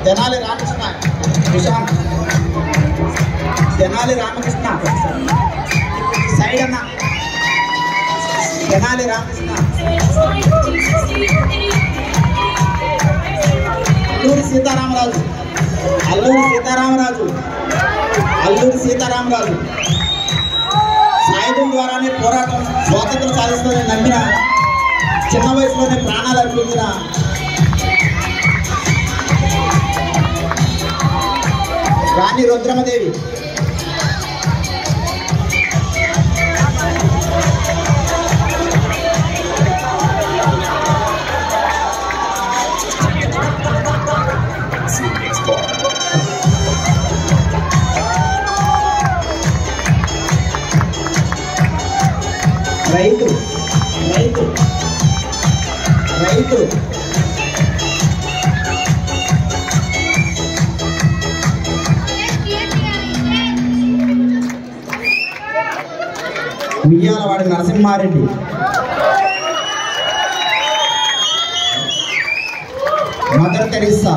Tenali Ramakrishna Vishant, Tenali Ramakrishna side అన్న, తెనాలి రామకృష్ణ, అల్లూరి సీతారామరాజు, అల్లూరి సీతారామరాజు, అల్లూరి సీతారామరాజు సాయుధం ద్వారానే పోరాటం స్వాతంత్రం సాధిస్తుందని నమ్మిన, చిన్న వయసులోనే ప్రాణాలు అర్పించిన రాణి రుద్రమదేవి, రైతు రైతు రైతు ఉయ్యాలవాడి నరసింహారెడ్డి, మదర్ తెరీసా,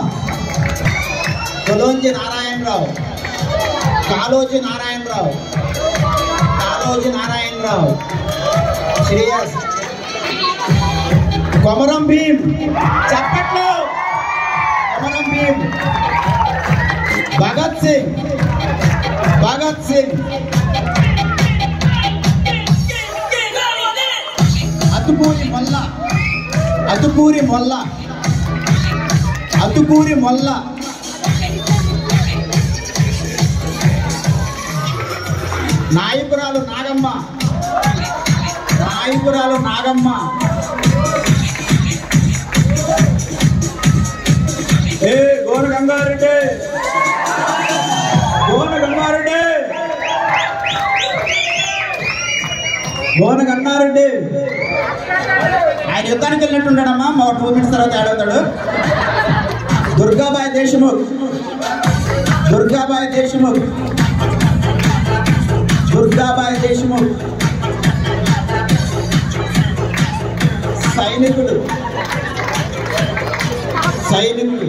కొలోంజి నారాయణరావు, కాళోజీ నారాయణరావు, కాళోజీ నారాయణరావు, శ్రేయస్, కొమరం భీం, చప్పట్లో కొమరం భీం, భగత్ సింగ్, భగత్ సింగ్, అతుకూరి మొల్ల, అతుకూరి మొల్ల, అతుకూరి మొల్ల, నాయకురాలు నాగమ్మ, నాయకురాలు నాగమ్మ, ఏ గోన గంగారెడ్డి, గోన గంగారెడ్డి, గోన గంగారెడ్డి ఆయన యుద్ధానికి వెళ్ళినట్టుంటాడమ్మా, మా 2 minutes తర్వాత ఆడవుతాడు. దుర్గాబాయి దేశముఖ్, దుర్గాబాయి దేశముఖ్, దుర్గాబాయి దేశముఖ్, సైనికుడు, సైనికుడు